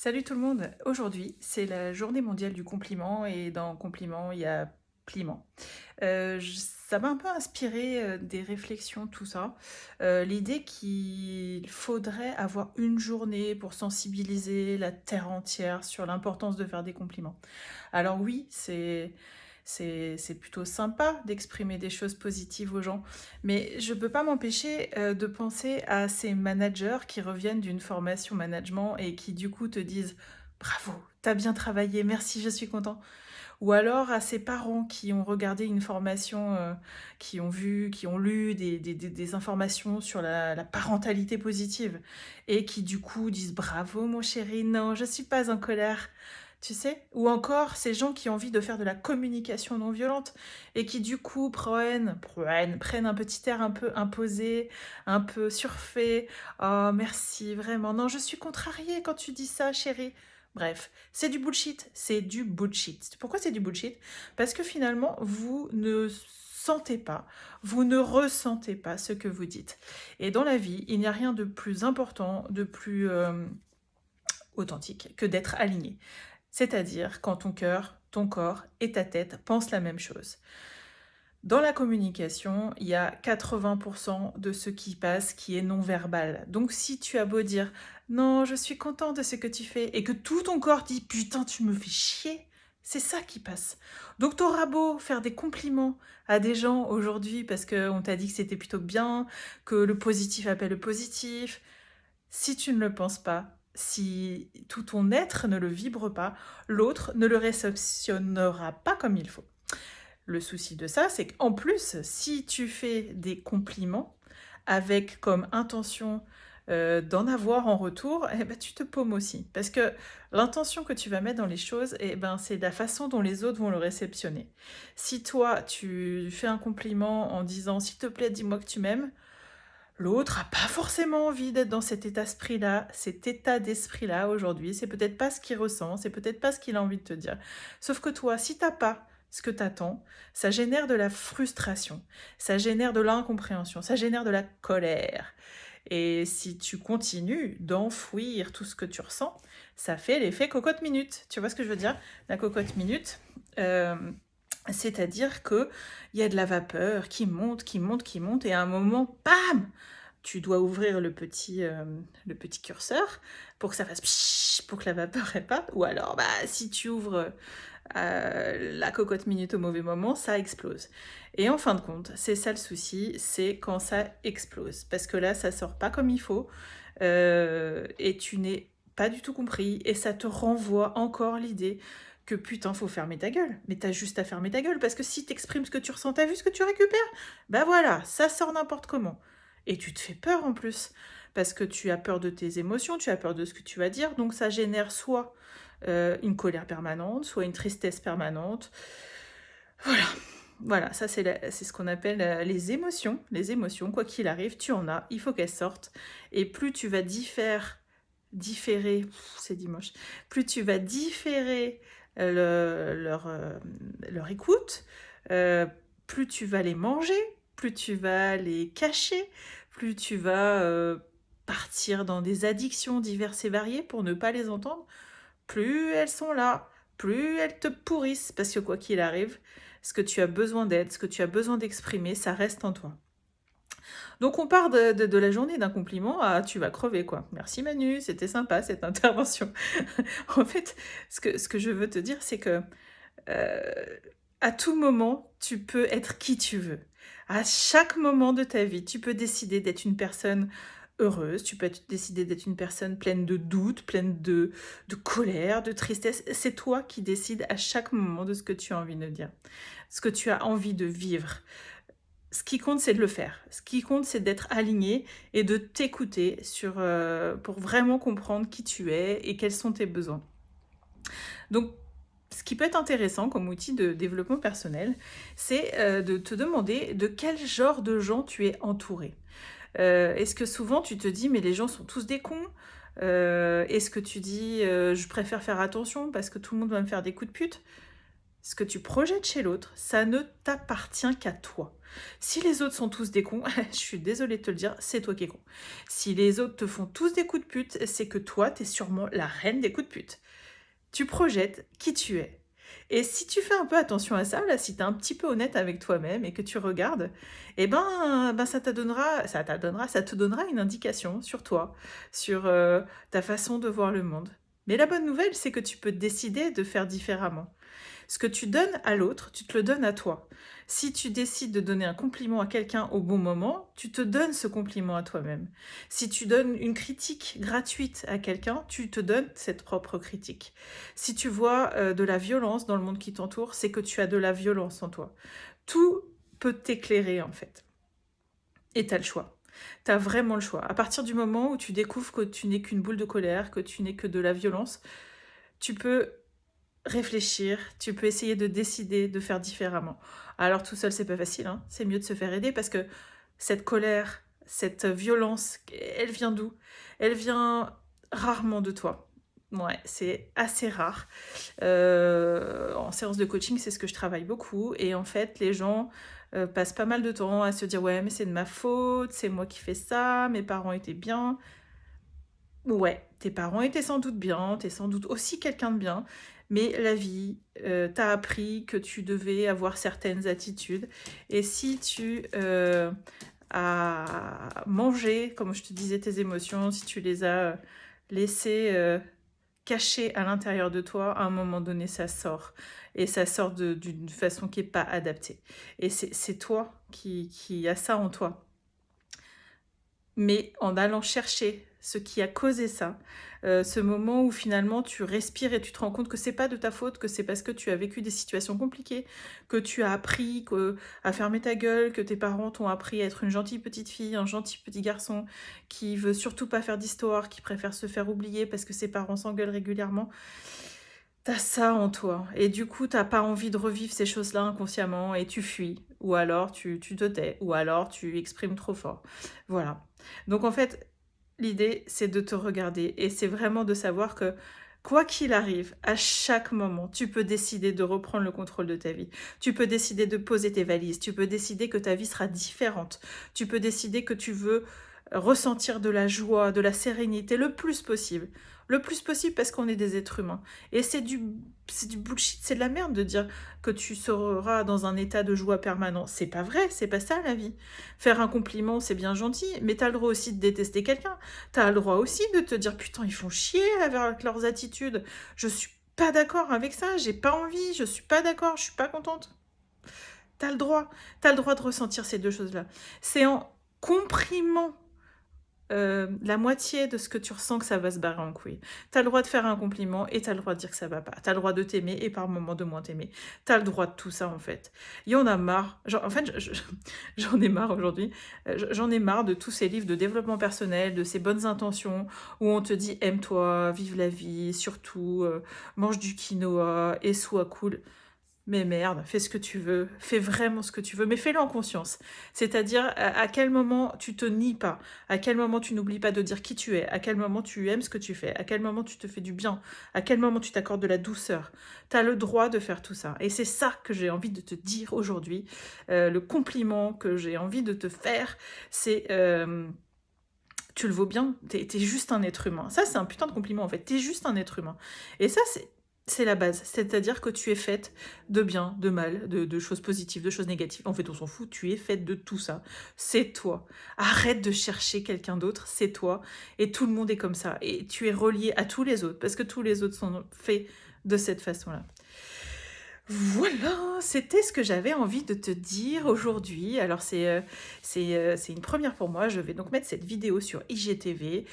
Salut tout le monde! Aujourd'hui, c'est la journée mondiale du compliment et dans compliment, il y a pliment. Ça m'a un peu inspiré des réflexions, tout ça. L'idée qu'il faudrait avoir une journée pour sensibiliser la terre entière sur l'importance de faire des compliments. Alors oui, c'est plutôt sympa d'exprimer des choses positives aux gens, mais je peux pas m'empêcher de penser à ces managers qui reviennent d'une formation management et qui du coup te disent bravo, t'as bien travaillé, merci, je suis content. Ou alors à ces parents qui ont regardé une formation, qui ont vu, qui ont lu des informations sur la parentalité positive et qui du coup disent bravo mon chéri, non, je suis pas en colère. Tu sais? Ou encore ces gens qui ont envie de faire de la communication non violente et qui du coup prennent un petit air un peu imposé, un peu surfait. Oh merci, vraiment. Non, je suis contrariée quand tu dis ça, chérie. Bref, c'est du bullshit, c'est du bullshit. Pourquoi c'est du bullshit? Parce que finalement, vous ne sentez pas, vous ne ressentez pas ce que vous dites. Et dans la vie, il n'y a rien de plus important, de plus authentique que d'être aligné. C'est-à-dire quand ton cœur, ton corps et ta tête pensent la même chose. Dans la communication, il y a 80% de ce qui passe qui est non-verbal. Donc si tu as beau dire non, je suis content de ce que tu fais et que tout ton corps dit putain, tu me fais chier, c'est ça qui passe. Donc t'auras beau faire des compliments à des gens aujourd'hui parce qu'on t'a dit que c'était plutôt bien, que le positif appelle le positif. Si tu ne le penses pas, si tout ton être ne le vibre pas, l'autre ne le réceptionnera pas comme il faut. Le souci de ça, c'est qu'en plus, si tu fais des compliments avec comme intention d'en avoir en retour, eh ben, tu te paumes aussi. Parce que l'intention que tu vas mettre dans les choses, eh ben, c'est la façon dont les autres vont le réceptionner. Si toi, tu fais un compliment en disant s'il te plaît, dis-moi que tu m'aimes, l'autre a pas forcément envie d'être dans cet état d'esprit-là aujourd'hui. C'est peut-être pas ce qu'il ressent, c'est peut-être pas ce qu'il a envie de te dire. Sauf que toi, si t'as pas ce que t'attends, ça génère de la frustration, ça génère de l'incompréhension, ça génère de la colère. Et si tu continues d'enfouir tout ce que tu ressens, ça fait l'effet cocotte minute. Tu vois ce que je veux dire? La cocotte minute, euh, c'est-à-dire que il y a de la vapeur qui monte, qui monte, qui monte, et à un moment, bam! Tu dois ouvrir le petit curseur pour que ça fasse pshhh, pour que la vapeur réparte. Ou alors, bah, si tu ouvres la cocotte minute au mauvais moment, ça explose. Et en fin de compte, c'est ça le souci, c'est quand ça explose. Parce que là, ça sort pas comme il faut, et tu n'es pas du tout compris, et ça te renvoie encore l'idée que putain, faut fermer ta gueule. Mais t'as juste à fermer ta gueule, parce que si t'exprimes ce que tu ressens, t'as vu ce que tu récupères? Bah voilà, ça sort n'importe comment. Et tu te fais peur en plus, parce que tu as peur de tes émotions, tu as peur de ce que tu vas dire, donc ça génère soit une colère permanente, soit une tristesse permanente. Voilà, voilà, ça c'est ce qu'on appelle les émotions. Les émotions, quoi qu'il arrive, tu en as, il faut qu'elles sortent. Et plus tu vas différer, c'est dimanche, plus tu vas différer leur écoute, euh, plus tu vas les manger, plus tu vas les cacher, plus tu vas partir dans des addictions diverses et variées pour ne pas les entendre, plus elles sont là, plus elles te pourrissent, parce que quoi qu'il arrive, ce que tu as besoin d'être, ce que tu as besoin d'exprimer, ça reste en toi. Donc on part de la journée d'un compliment à tu vas crever quoi. Merci Manu, c'était sympa cette intervention. En fait, ce que je veux te dire, c'est que euh, à tout moment, tu peux être qui tu veux. À chaque moment de ta vie, tu peux décider d'être une personne heureuse, tu peux décider d'être une personne pleine de doutes, pleine de colère, de tristesse. C'est toi qui décides à chaque moment de ce que tu as envie de dire, ce que tu as envie de vivre. Ce qui compte, c'est de le faire. Ce qui compte, c'est d'être aligné et de t'écouter pour vraiment comprendre qui tu es et quels sont tes besoins. Donc, ce qui peut être intéressant comme outil de développement personnel, c'est de te demander de quel genre de gens tu es entouré. Est-ce que souvent tu te dis mais les gens sont tous des cons? Est-ce que tu dis je préfère faire attention parce que tout le monde va me faire des coups de pute? ce que tu projettes chez l'autre, ça ne t'appartient qu'à toi. Si les autres sont tous des cons, je suis désolée de te le dire, c'est toi qui es con. Si les autres te font tous des coups de pute, c'est que toi, t'es sûrement la reine des coups de pute. Tu projettes qui tu es. Et si tu fais un peu attention à ça, là, si tu es un petit peu honnête avec toi-même et que tu regardes, eh ben ça te donnera une indication sur toi, sur ta façon de voir le monde. Mais la bonne nouvelle, c'est que tu peux décider de faire différemment. Ce que tu donnes à l'autre, tu te le donnes à toi. Si tu décides de donner un compliment à quelqu'un au bon moment, tu te donnes ce compliment à toi-même. Si tu donnes une critique gratuite à quelqu'un, tu te donnes cette propre critique. Si tu vois de la violence dans le monde qui t'entoure, c'est que tu as de la violence en toi. Tout peut t'éclairer en fait. Et tu as le choix. Tu as vraiment le choix. À partir du moment où tu découvres que tu n'es qu'une boule de colère, que tu n'es que de la violence, tu peux réfléchir, tu peux essayer de décider de faire différemment. Alors tout seul, c'est pas facile, hein. C'est mieux de se faire aider parce que cette colère, cette violence, elle vient d'où? Elle vient rarement de toi. Ouais, c'est assez rare. En séance de coaching, c'est ce que je travaille beaucoup. Et en fait, les gens passent pas mal de temps à se dire ouais, mais c'est de ma faute, c'est moi qui fais ça, mes parents étaient bien. Ouais, tes parents étaient sans doute bien, t'es sans doute aussi quelqu'un de bien, mais la vie t'a appris que tu devais avoir certaines attitudes. Et si tu as mangé, comme je te disais, tes émotions, si tu les as laissées cachées à l'intérieur de toi, à un moment donné, ça sort. Et ça sort d'une façon qui n'est pas adaptée. Et c'est toi qui as ça en toi. Mais en allant chercher ce qui a causé ça, ce moment où finalement tu respires et tu te rends compte que c'est pas de ta faute, que c'est parce que tu as vécu des situations compliquées, que tu as appris à fermer ta gueule, que tes parents t'ont appris à être une gentille petite fille, un gentil petit garçon qui veut surtout pas faire d'histoire, qui préfère se faire oublier parce que ses parents s'engueulent régulièrement. T'as ça en toi. Et du coup, t'as pas envie de revivre ces choses-là inconsciemment et tu fuis. Ou alors tu te tais. Ou alors tu exprimes trop fort. Voilà. Donc en fait, l'idée, c'est de te regarder. Et c'est vraiment de savoir que quoi qu'il arrive, à chaque moment, tu peux décider de reprendre le contrôle de ta vie. Tu peux décider de poser tes valises. Tu peux décider que ta vie sera différente. Tu peux décider que tu veux ressentir de la joie, de la sérénité le plus possible. Le plus possible parce qu'on est des êtres humains. Et c'est du bullshit, c'est de la merde de dire que tu seras dans un état de joie permanent. C'est pas vrai, c'est pas ça la vie. Faire un compliment, c'est bien gentil, mais t'as le droit aussi de détester quelqu'un. T'as le droit aussi de te dire putain, ils font chier avec leurs attitudes. Je suis pas d'accord avec ça, j'ai pas envie, je suis pas d'accord, je suis pas contente. T'as le droit. T'as le droit de ressentir ces deux choses-là. C'est en comprimant la moitié de ce que tu ressens que ça va se barrer en couille. T'as le droit de faire un compliment et t'as le droit de dire que ça va pas. T'as le droit de t'aimer et par moments de moins t'aimer. T'as le droit de tout ça en fait. Il y en a marre. Genre, en fait, j'en ai marre aujourd'hui. J'en ai marre de tous ces livres de développement personnel, de ces bonnes intentions où on te dit aime-toi, vive la vie, surtout mange du quinoa et sois cool. Mais merde, fais ce que tu veux, fais vraiment ce que tu veux, mais fais-le en conscience. C'est-à-dire à quel moment tu te nies pas, à quel moment tu n'oublies pas de dire qui tu es, à quel moment tu aimes ce que tu fais, à quel moment tu te fais du bien, à quel moment tu t'accordes de la douceur. Tu as le droit de faire tout ça. Et c'est ça que j'ai envie de te dire aujourd'hui. Le compliment que j'ai envie de te faire, c'est... tu le vaux bien, t'es juste un être humain. Ça, c'est un putain de compliment en fait. T'es juste un être humain. Et ça, c'est la base. C'est-à-dire que tu es faite de bien, de mal, de choses positives, de choses négatives. En fait, on s'en fout. Tu es faite de tout ça. C'est toi. Arrête de chercher quelqu'un d'autre. C'est toi. Et tout le monde est comme ça. Et tu es relié à tous les autres parce que tous les autres sont faits de cette façon-là. Voilà, c'était ce que j'avais envie de te dire aujourd'hui. Alors c'est une première pour moi. Je vais donc mettre cette vidéo sur IGTV.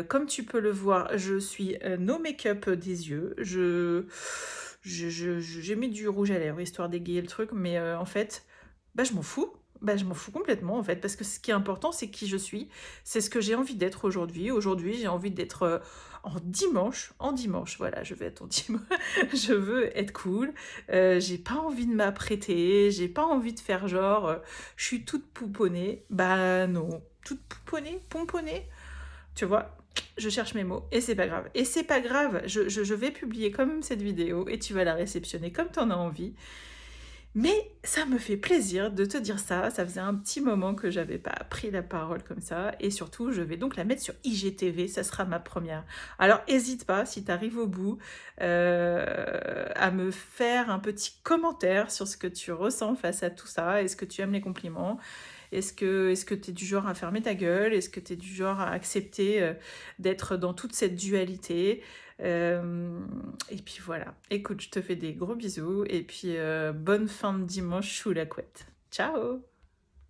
Comme tu peux le voir, je suis no make-up des yeux. J'ai mis du rouge à lèvres histoire d'égayer le truc, mais en fait, bah je m'en fous. Bah, je m'en fous complètement en fait, parce que ce qui est important, c'est qui je suis, c'est ce que j'ai envie d'être aujourd'hui. Aujourd'hui, j'ai envie d'être en dimanche, voilà, je vais être en dimanche, je veux être cool, j'ai pas envie de m'apprêter, j'ai pas envie de faire genre, je suis toute pouponnée, bah non, toute pouponnée, pomponnée, tu vois, je cherche mes mots et c'est pas grave. Et c'est pas grave, je vais publier quand même cette vidéo et tu vas la réceptionner comme tu en as envie. Mais ça me fait plaisir de te dire ça. Ça faisait un petit moment que j'avais pas pris la parole comme ça. Et surtout, je vais donc la mettre sur IGTV. Ça sera ma première. Alors, n'hésite pas, si tu arrives au bout, à me faire un petit commentaire sur ce que tu ressens face à tout ça. Est-ce que tu aimes les compliments? Est-ce que tu es du genre à fermer ta gueule? Est-ce que tu es du genre à accepter d'être dans toute cette dualité? Euh, et puis voilà. Écoute, je te fais des gros bisous et puis bonne fin de dimanche sous la couette. Ciao!